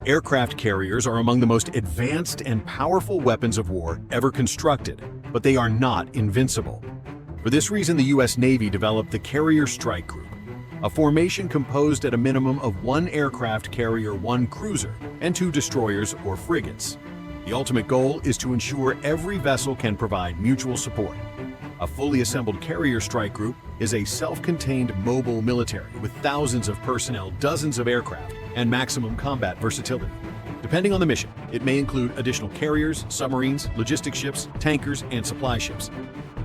Aircraft carriers are among the most advanced and powerful weapons of war ever constructed, but they are not invincible. For this reason, the U.S. Navy developed the Carrier Strike Group, a formation composed at a minimum of 1 aircraft carrier, 1 cruiser, and 2 destroyers or frigates. The ultimate goal is to ensure every vessel can provide mutual support. A fully assembled Carrier Strike Group is a self-contained mobile military with thousands of personnel, dozens of aircraft, and maximum combat versatility. Depending on the mission, it may include additional carriers, submarines, logistic ships, tankers, and supply ships.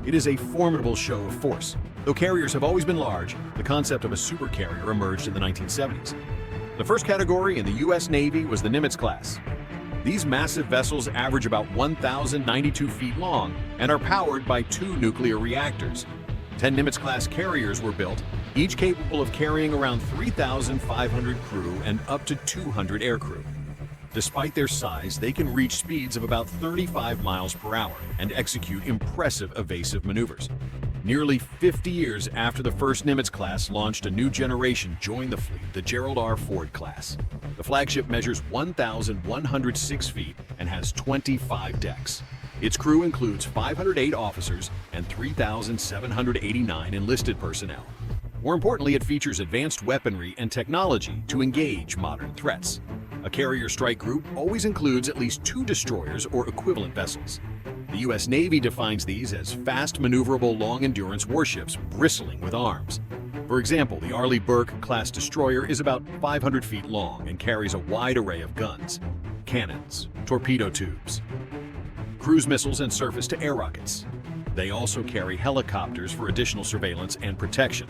It is a formidable show of force. Though carriers have always been large, the concept of a supercarrier emerged in the 1970s. The first category in the U.S. Navy was the Nimitz class. These massive vessels average about 1,092 feet long and are powered by 2 nuclear reactors. 10 Nimitz-class carriers were built, each capable of carrying around 3,500 crew and up to 200 aircrew. Despite their size, they can reach speeds of about 35 miles per hour and execute impressive evasive maneuvers. Nearly 50 years after the first Nimitz class launched, a new generation joined the fleet, the Gerald R. Ford class. The flagship measures 1,106 feet and has 25 decks. Its crew includes 508 officers and 3,789 enlisted personnel. More importantly, it features advanced weaponry and technology to engage modern threats. A Carrier Strike Group always includes at least 2 destroyers or equivalent vessels. The U.S. Navy defines these as fast, maneuverable, long-endurance warships bristling with arms. For example, the Arleigh Burke-class destroyer is about 500 feet long and carries a wide array of guns, cannons, torpedo tubes, cruise missiles, and surface-to-air rockets. They also carry helicopters for additional surveillance and protection.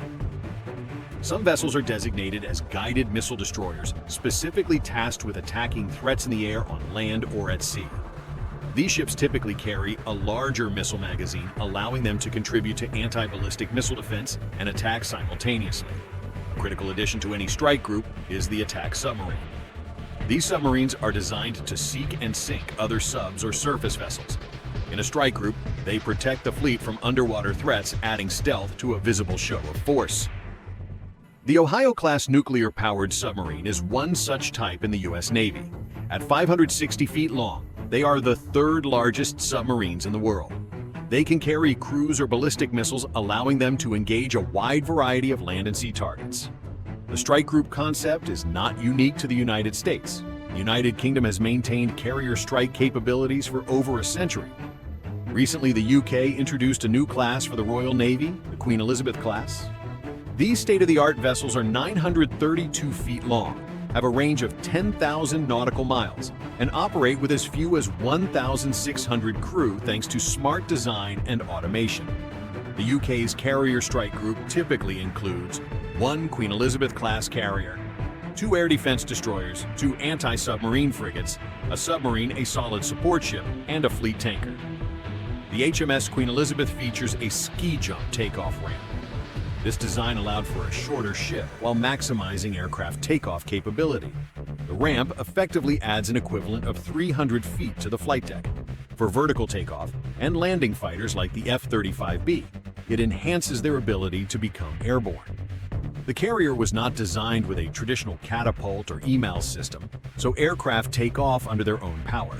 Some vessels are designated as guided missile destroyers, specifically tasked with attacking threats in the air, on land, or at sea. These ships typically carry a larger missile magazine, allowing them to contribute to anti-ballistic missile defense and attack simultaneously. A critical addition to any strike group is the attack submarine. These submarines are designed to seek and sink other subs or surface vessels. In a strike group, they protect the fleet from underwater threats, adding stealth to a visible show of force. The Ohio-class nuclear-powered submarine is one such type in the U.S. Navy. At 560 feet long, they are the 3rd largest submarines in the world. They can carry cruise or ballistic missiles, allowing them to engage a wide variety of land and sea targets. The strike group concept is not unique to the United States. The United Kingdom has maintained carrier strike capabilities for over a century. Recently, the UK introduced a new class for the Royal Navy, the Queen Elizabeth class. These state-of-the-art vessels are 932 feet long, have a range of 10,000 nautical miles, and operate with as few as 1,600 crew thanks to smart design and automation. The UK's Carrier Strike Group typically includes 1 Queen Elizabeth-class carrier, 2 air defense destroyers, 2 anti-submarine frigates, a submarine, a solid support ship, and a fleet tanker. The HMS Queen Elizabeth features a ski jump takeoff ramp. This design allowed for a shorter ship while maximizing aircraft takeoff capability. The ramp effectively adds an equivalent of 300 feet to the flight deck. For vertical takeoff and landing fighters like the F-35B, it enhances their ability to become airborne. The carrier was not designed with a traditional catapult or EMAL system, so aircraft take off under their own power.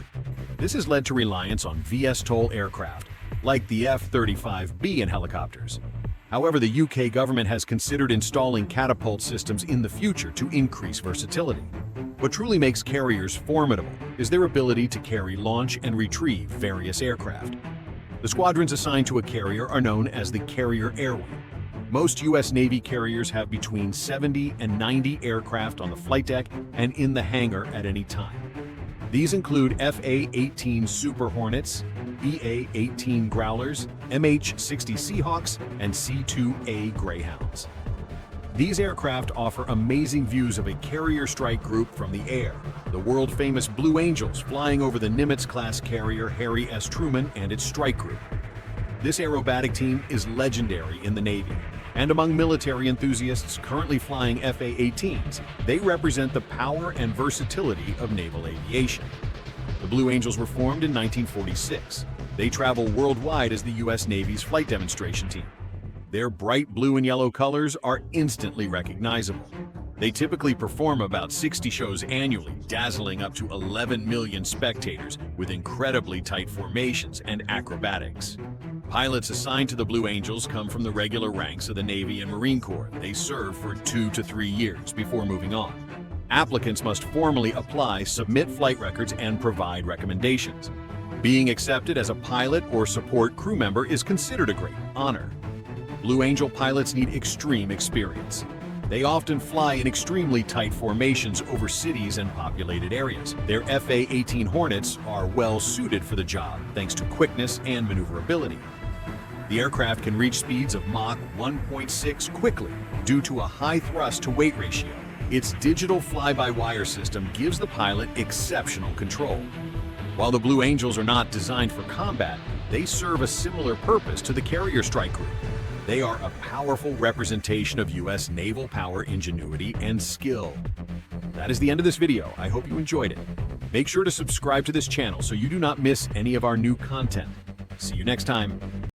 This has led to reliance on VSTOL aircraft, like the F-35B in helicopters. However, the UK government has considered installing catapult systems in the future to increase versatility. What truly makes carriers formidable is their ability to carry, launch, and retrieve various aircraft. The squadrons assigned to a carrier are known as the Carrier Air Wing. Most U.S. Navy carriers have between 70 and 90 aircraft on the flight deck and in the hangar at any time. These include FA-18 Super Hornets, EA-18 Growlers, MH-60 Seahawks, and C-2A Greyhounds. These aircraft offer amazing views of a Carrier Strike Group from the air, the world-famous Blue Angels flying over the Nimitz-class carrier Harry S. Truman and its strike group. This aerobatic team is legendary in the Navy, and among military enthusiasts currently flying FA-18s, they represent the power and versatility of naval aviation. The Blue Angels were formed in 1946. They travel worldwide as the U.S. Navy's flight demonstration team. Their bright blue and yellow colors are instantly recognizable. They typically perform about 60 shows annually, dazzling up to 11 million spectators with incredibly tight formations and acrobatics. Pilots assigned to the Blue Angels come from the regular ranks of the Navy and Marine Corps. They serve for 2 to 3 years before moving on. Applicants must formally apply, submit flight records, and provide recommendations. Being accepted as a pilot or support crew member is considered a great honor. Blue Angel pilots need extreme experience. They often fly in extremely tight formations over cities and populated areas. Their FA-18 Hornets are well suited for the job, thanks to quickness and maneuverability. The aircraft can reach speeds of Mach 1.6 quickly due to a high thrust-to-weight ratio. Its digital fly-by-wire system gives the pilot exceptional control. While the Blue Angels are not designed for combat, they serve a similar purpose to the Carrier Strike Group. They are a powerful representation of U.S. naval power, ingenuity, and skill. That is the end of this video. I hope you enjoyed it. Make sure to subscribe to this channel so you do not miss any of our new content. See you next time.